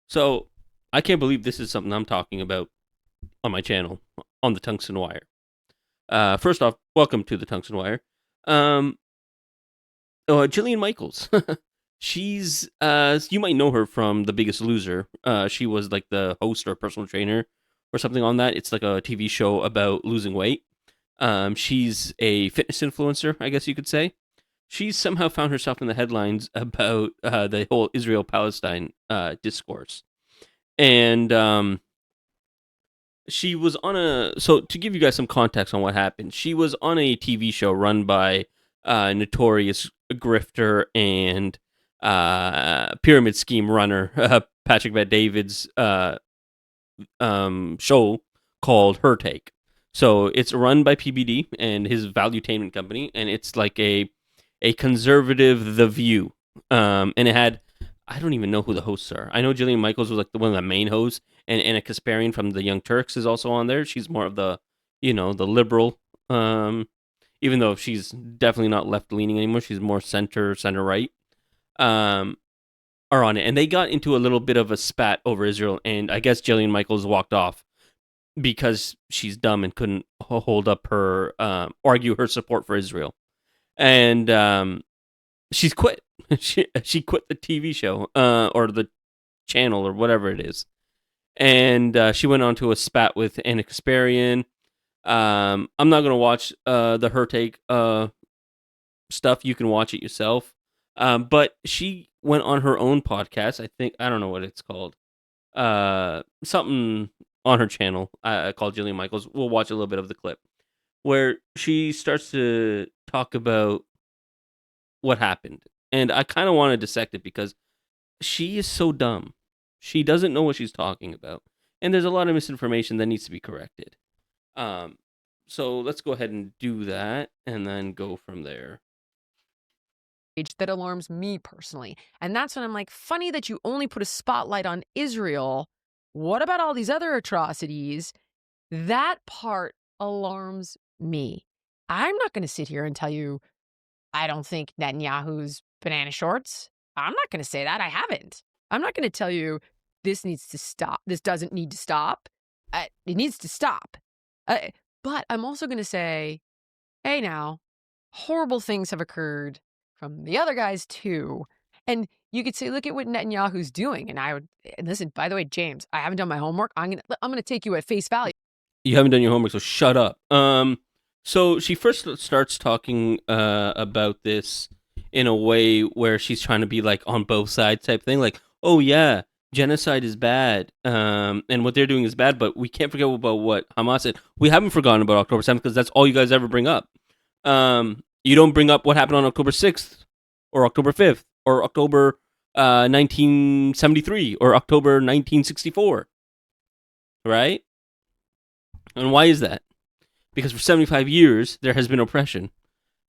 So I can't believe this is something I'm talking about on my channel on the Tungsten Wire. First off, welcome to the Tungsten Wire. Um, Jillian Michaels. She's you might know her from The Biggest Loser. She was like the host or personal trainer or something on that. It's like a TV show about losing weight. She's a fitness influencer, I guess you could say. She's somehow found herself in the headlines about the whole Israel Palestine discourse. And she was on a so to give you guys some context on what happened, she was on a TV show run by notorious grifter and pyramid scheme runner Patrick Bet David's show called Her Take. So it's run by PBD and his Valuetainment company, and it's like a conservative The View. And it had, I don't even know who the hosts are. I know Jillian Michaels was like one of the main hosts, and Anna Kasparian from the Young Turks is also on there. She's more of the, the liberal. Even though she's definitely not left leaning anymore, she's more center right. Are on it, and they got into a little bit of a spat over Israel, and I guess Jillian Michaels walked off because she's dumb and couldn't hold up her argue her support for Israel, and she's quit. she quit the TV show or the channel or whatever it is, and she went on to a spat with Anna Kasparian. I'm not gonna watch the Her Take stuff. You can watch it yourself. But she went on her own podcast. I don't know what it's called. Something on her channel called Jillian Michaels. We'll watch a little bit of the clip where she starts to talk about what happened, and I kind of want to dissect it because she is so dumb. She doesn't know what she's talking about, and there's a lot of misinformation that needs to be corrected. Um, so let's go ahead and do that, and then go from there. That alarms me personally. And that's when I'm like, funny that you only put a spotlight on Israel. What about all these other atrocities? That part alarms me. I'm not going to sit here and tell you I don't think Netanyahu's banana shorts. I'm not going to say that. I haven't. I'm not going to tell you this needs to stop. This doesn't need to stop. It needs to stop. But I'm also going to say, hey, now, horrible things have occurred from the other guys too. And you could say, look at what Netanyahu's doing. And listen, by the way, James, I haven't done my homework. I'm gonna take you at face value. You haven't done your homework, so shut up. So she first starts talking about this in a way where she's trying to be like on both sides type thing, like, oh yeah, genocide is bad, and what they're doing is bad, but we can't forget about what Hamas said. We haven't forgotten about October 7th because that's all you guys ever bring up. You don't bring up what happened on October 6th or October 5th or October 1973 or October 1964, right? And why is that? Because for 75 years, there has been oppression.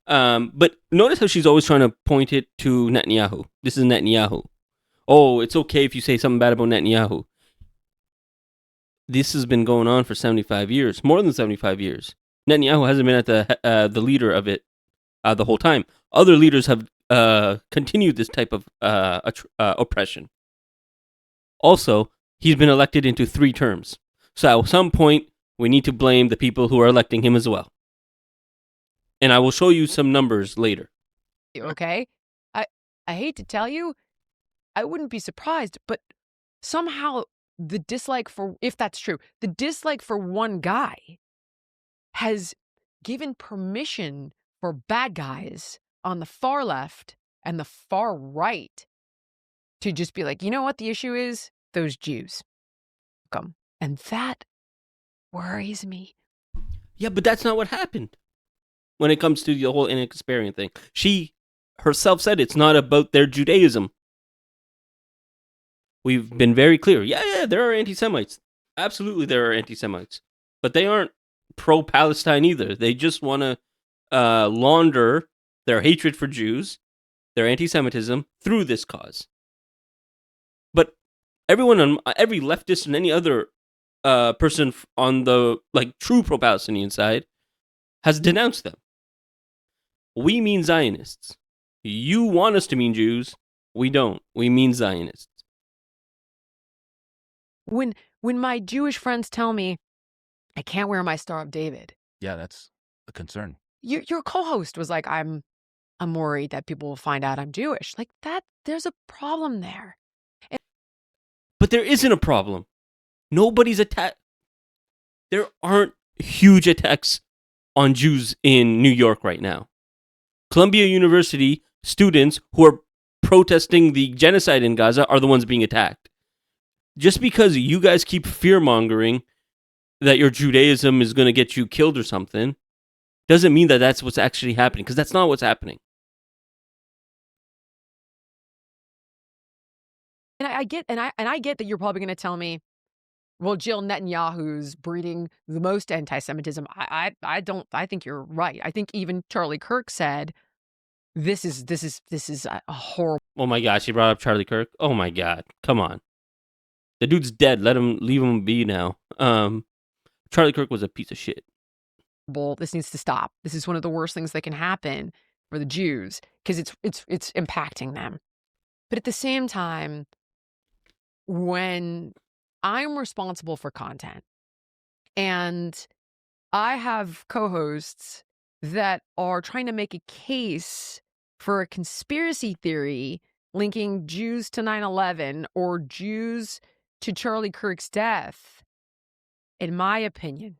But notice how she's always trying to point it to Netanyahu. This is Netanyahu. Oh, it's okay if you say something bad about Netanyahu. This has been going on for 75 years, more than 75 years. Netanyahu hasn't been at the leader of it the whole time. Other leaders have continued this type of oppression. Also, he's been elected into 3 terms. So at some point, we need to blame the people who are electing him as well. And I will show you some numbers later. Okay? I hate to tell you, I wouldn't be surprised, but somehow the dislike for, if that's true, the dislike for one guy has given permission for bad guys on the far left and the far right to just be like, you know what the issue is? Those Jews. Come. And that worries me. Yeah, but that's not what happened when it comes to the whole Anna Kasparian thing. She herself said it's not about their Judaism. We've been very clear. Yeah, there are anti-Semites. Absolutely, there are anti-Semites. But they aren't pro-Palestine either. They just want to launder their hatred for Jews, their anti-Semitism, through this cause. But everyone on every leftist and any other person on the true pro-Palestinian side has denounced them. We mean Zionists. You want us to mean Jews. We don't. We mean Zionists. When my Jewish friends tell me I can't wear my Star of David, Yeah, that's a concern. your co-host was like, I'm worried that people will find out I'm Jewish. Like that, there's a problem there. But there isn't a problem. Nobody's attacked. There aren't huge attacks on Jews in New York right now. Columbia University students who are protesting the genocide in Gaza are the ones being attacked. Just because you guys keep fear-mongering that your Judaism is going to get you killed or something doesn't mean that that's what's actually happening, because that's not what's happening. And I get that you're probably going to tell me, well, Jill, Netanyahu's breeding the most anti-Semitism. I don't. I think you're right. I think even Charlie Kirk said this is a horrible. Oh my gosh, he brought up Charlie Kirk. Oh my god, come on. The dude's dead. Leave him be now. Charlie Kirk was a piece of shit. This needs to stop. This is one of the worst things that can happen for the Jews because it's impacting them. But at the same time, when I'm responsible for content and I have co-hosts that are trying to make a case for a conspiracy theory linking Jews to 9/11 or Jews to Charlie Kirk's death, in my opinion,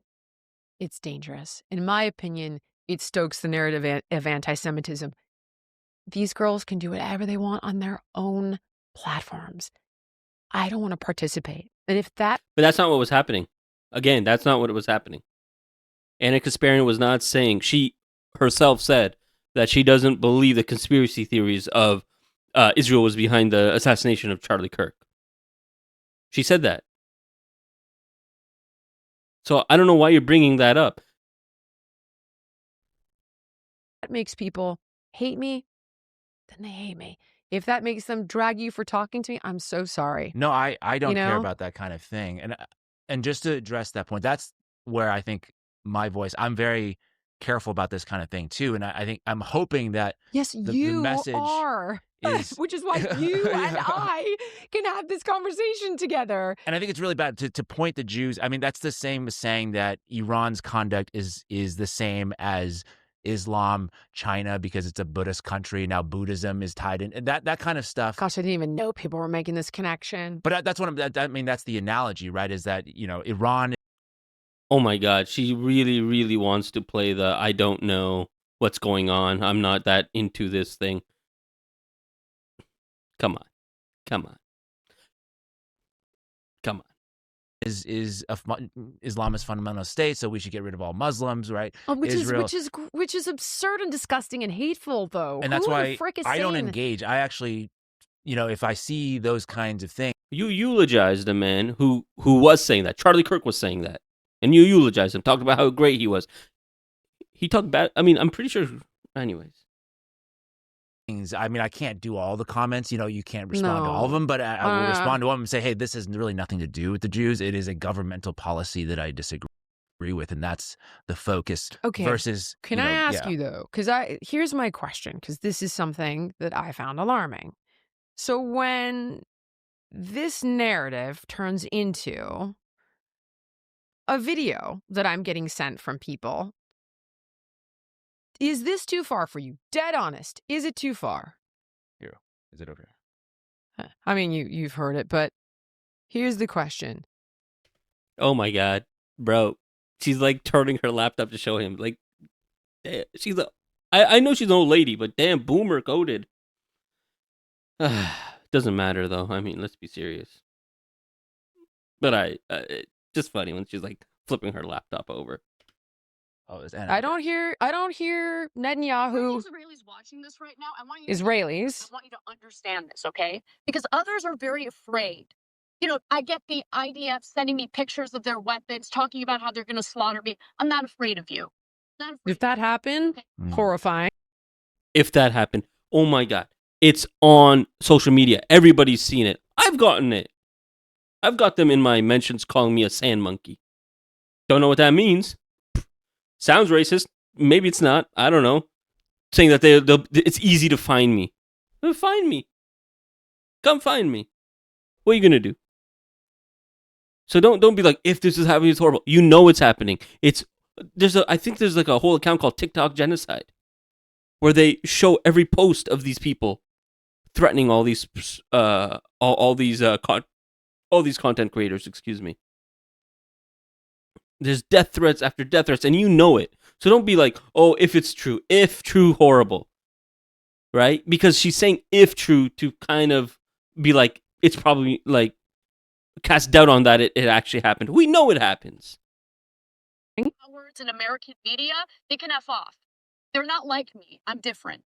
it's dangerous. In my opinion, it stokes the narrative of anti-Semitism. These girls can do whatever they want on their own platforms. I don't want to participate. And if that... But that's not what was happening. Again, that's not what was happening. Anna Kasparian was not saying, she herself said that she doesn't believe the conspiracy theories of Israel was behind the assassination of Charlie Kirk. She said that. So I don't know why you're bringing that up. That makes people hate me, then they hate me. If that makes them drag you for talking to me, I'm so sorry. No, I don't care know? about that kind of thing. And just to address that point, that's where I think my voice, I'm very careful about this kind of thing too. And I think I'm hoping that Yes, the you message are. is Which is why you and Yeah. I can have this conversation together. And I think it's really bad to point the Jews. I mean, that's the same as saying that Iran's conduct is the same as Islam, China, because it's a Buddhist country. Now Buddhism is tied in, and that kind of stuff. Gosh, I didn't even know people were making this connection. But that's what I mean, that's the analogy, right? Is that, Iran. Oh my god, she really, really wants to play the I don't know what's going on. I'm not that into this thing. Come on. Come on. Come on. is Islamist fundamental state, so we should get rid of all Muslims, right? Which Israel, is absurd and disgusting and hateful, though. and that's Who why the frick is I don't saying that? engage. I actually, if I see those kinds of things, You eulogized a man who was saying that. Charlie Kirk was saying that. And you eulogized him, talked about how great he was. He talked bad. I mean, I'm pretty sure. Anyways. I mean, I can't do all the comments. You can't respond to all of them, but I will respond to them and say, hey, this has really nothing to do with the Jews. It is a governmental policy that I disagree with, and that's the focus. Okay. Versus, Can I ask you, though? Because here's my question, because this is something that I found alarming. So when this narrative turns into a video that I'm getting sent from people, is this too far for you? Dead honest. Is it too far? Here, is it over here? I mean, you've heard it, but here's the question. Oh my god, bro. She's like turning her laptop to show him. Like, she's I know she's an old lady, but damn, boomer coded. Doesn't matter though. I mean, let's be serious. But it's just funny when she's like flipping her laptop over. Oh, I don't hear Netanyahu. Israelis watching this right now, I want you to understand this, okay? Because others are very afraid. I get the IDF sending me pictures of their weapons, talking about how they're going to slaughter me. I'm not afraid of you. If that happened, horrifying. If that happened, oh my god. It's on social media. Everybody's seen it. I've gotten it. I've got them in my mentions calling me a sand monkey. Don't know what that means. Sounds racist. Maybe it's not. I don't know. Saying that it's easy to find me. Find me. Come find me. What are you going to do? So don't be like, if this is happening, it's horrible. You know it's happening. I think there's like a whole account called TikTok Genocide, where they show every post of these people threatening all these all these content creators. Excuse me. There's death threats after death threats, and you know it. So don't be like, oh, if it's true, if true, horrible, right? Because she's saying if true to kind of be like, it's probably like cast doubt on that it actually happened. We know it happens. Words in American media, they can F off. They're not like me. I'm different.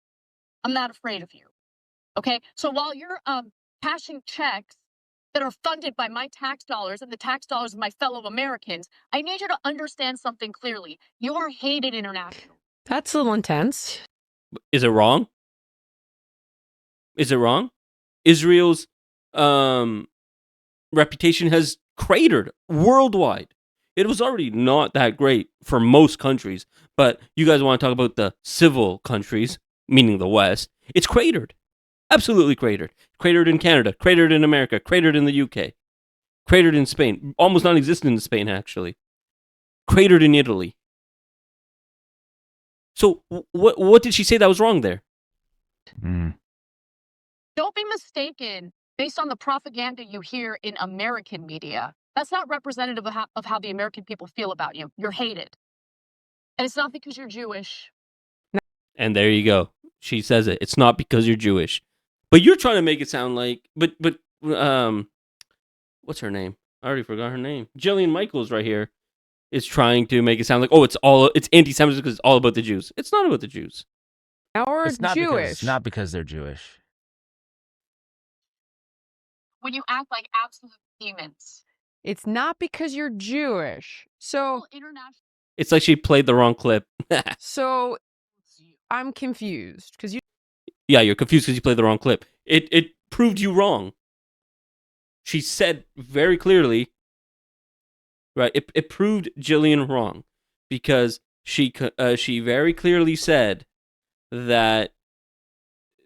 I'm not afraid of you. Okay? So while you're cashing checks that are funded by my tax dollars and the tax dollars of my fellow Americans, I need you to understand something clearly. You are hated internationally. That's a little intense. Is it wrong? Is it wrong? Israel's reputation has cratered worldwide. It was already not that great for most countries, but you guys want to talk about the civil countries, meaning the West. It's cratered. Absolutely cratered. Cratered in Canada, cratered in America, cratered in the UK, cratered in Spain. Almost non-existent in Spain, actually. Cratered in Italy. So what did she say that was wrong there? Don't be mistaken based on the propaganda you hear in American media. That's not representative of how the American people feel about you. You're hated. And it's not because you're Jewish. And there you go. She says it. It's not because you're Jewish. But you're trying to make it sound like, but what's her name? I already forgot her name. Jillian Michaels right here is trying to make it sound like, oh, it's anti-Semitism because it's all about the Jews. It's not about the Jews. Or It's not Jewish. not because they're Jewish. When you act like absolute demons. It's not because you're Jewish. So it's like she played the wrong clip. So I'm confused because yeah, you're confused because you played the wrong clip. It proved you wrong. She said very clearly, right? It proved Jillian wrong because she very clearly said that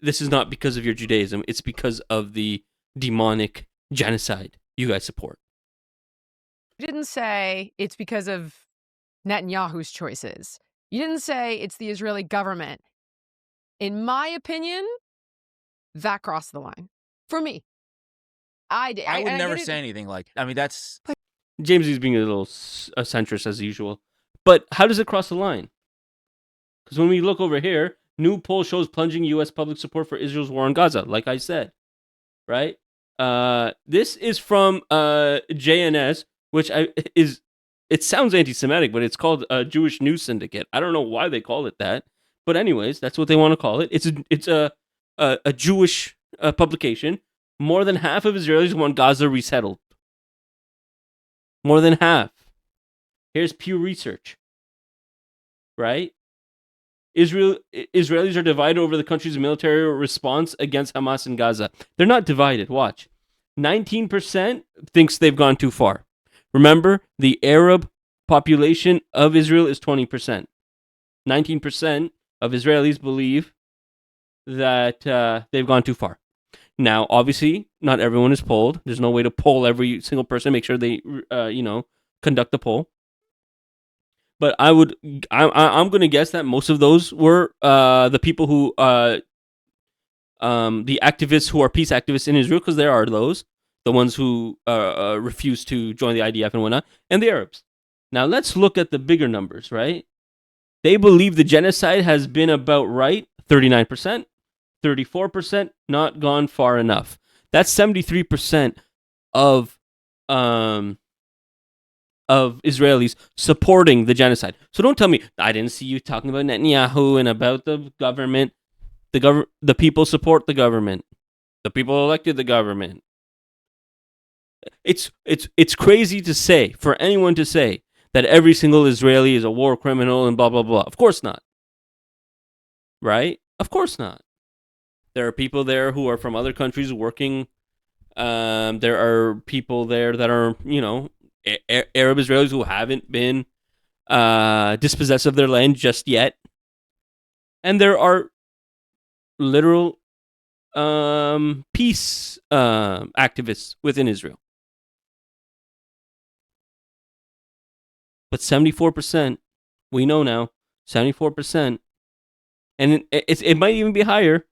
this is not because of your Judaism. It's because of the demonic genocide you guys support. You didn't say it's because of Netanyahu's choices. You didn't say it's the Israeli government. In my opinion, that crossed the line. For me. I would never say anything like, I mean, that's... James is being a little centrist as usual. But how does it cross the line? Because when we look over here, new poll shows plunging U.S. public support for Israel's war on Gaza, like I said. Right? This is from JNS, which it sounds anti-Semitic, but it's called a Jewish News Syndicate. I don't know why they call it that, but anyways, that's what they want to call it. It's a Jewish publication. More than half of Israelis want Gaza resettled. More than half. Here's Pew Research. Right? Israelis are divided over the country's military response against Hamas in Gaza. They're not divided. Watch. 19% thinks they've gone too far. Remember, the Arab population of Israel is 20%. 19% of Israelis believe that they've gone too far. Now, obviously, not everyone is polled. There's no way to poll every single person, make sure they, conduct the poll. But I'm going to guess that most of those were the people who, the activists who are peace activists in Israel, because there are those, the ones who refuse to join the IDF and whatnot, and the Arabs. Now let's look at the bigger numbers, right? They believe the genocide has been about right, 39%, 34% not gone far enough. That's 73% of Israelis supporting the genocide. So don't tell me, I didn't see you talking about Netanyahu and about the government. The people support the government. The people elected the government. It's crazy to say, for anyone to say, that every single Israeli is a war criminal and blah, blah, blah. Of course not. Right? Of course not. There are people there who are from other countries working. There are people there that are, Arab Israelis who haven't been dispossessed of their land just yet. And there are literal peace activists within Israel. But 74%, we know now, 74%, and it might even be higher,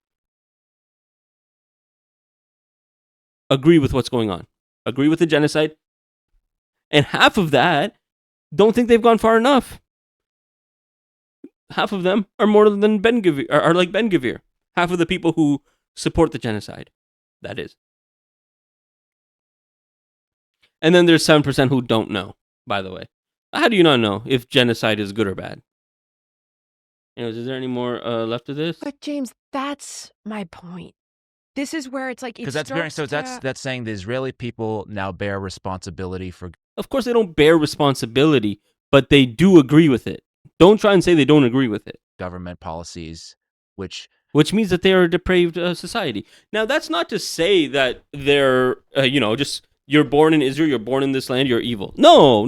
agree with what's going on, agree with the genocide, and half of that don't think they've gone far enough. Half of them are more than Ben-Gvir, are like Ben-Gvir. Half of the people who support the genocide, that is. And then there's 7% who don't know, by the way. How do you not know if genocide is good or bad? Anyways, is there any more left of this? But James, that's my point. This is where it's like, because that's saying the Israeli people now bear responsibility for. Of course, they don't bear responsibility, but they do agree with it. Don't try and say they don't agree with it. Government policies, which means that they are a depraved society. Now, that's not to say that they're, just you're born in Israel, you're born in this land, you're evil. No.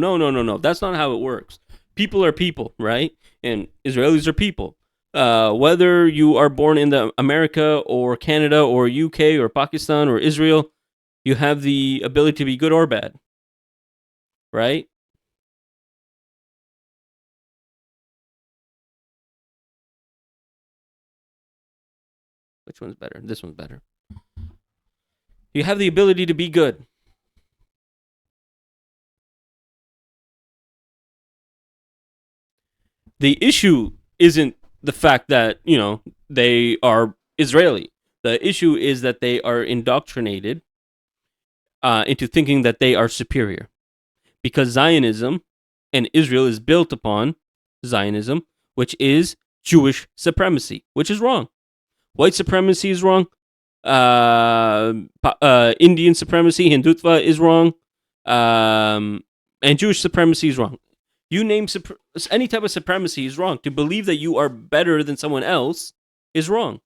That's not how it works. People are people, right? And Israelis are people. Whether you are born in America or Canada or UK or Pakistan or Israel, you have the ability to be good or bad, right? Which one's better? This one's better. You have the ability to be good. The issue isn't the fact that, they are Israeli. The issue is that they are indoctrinated into thinking that they are superior. Because Zionism and Israel is built upon Zionism, which is Jewish supremacy, which is wrong. White supremacy is wrong. Indian supremacy, Hindutva is wrong. And Jewish supremacy is wrong. You name any type of supremacy is wrong. To believe that you are better than someone else is wrong.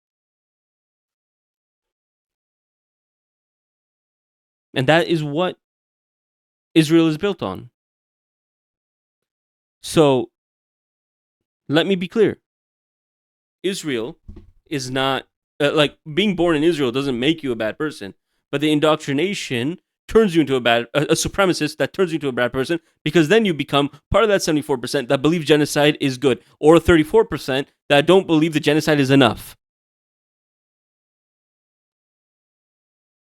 And that is what Israel is built on. So, let me be clear. Israel is not, being born in Israel doesn't make you a bad person, but the indoctrination turns you into a supremacist that turns you into a bad person, because then you become part of that 74% that believe genocide is good, or 34% that don't believe the genocide is enough.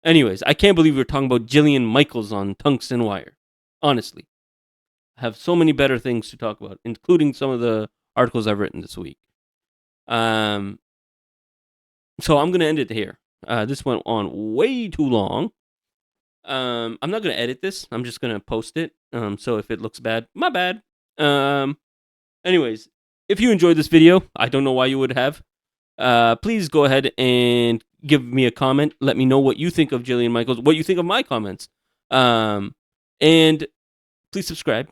Anyways, I can't believe we're talking about Jillian Michaels on Tungsten Wire. Honestly. I have so many better things to talk about, including some of the articles I've written this week. So I'm going to end it here. This went on way too long. I'm not going to edit this. I'm just going to post it. So if it looks bad, my bad. Anyways, if you enjoyed this video, I don't know why you would have. Please go ahead and give me a comment. Let me know what you think of Jillian Michaels, what you think of my comments. And please subscribe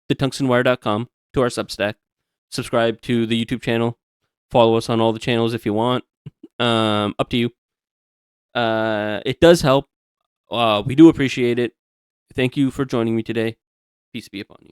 to tungstenwire.com, to our Substack. Subscribe to the YouTube channel. Follow us on all the channels if you want. Up to you. It does help. We do appreciate it. Thank you for joining me today. Peace be upon you.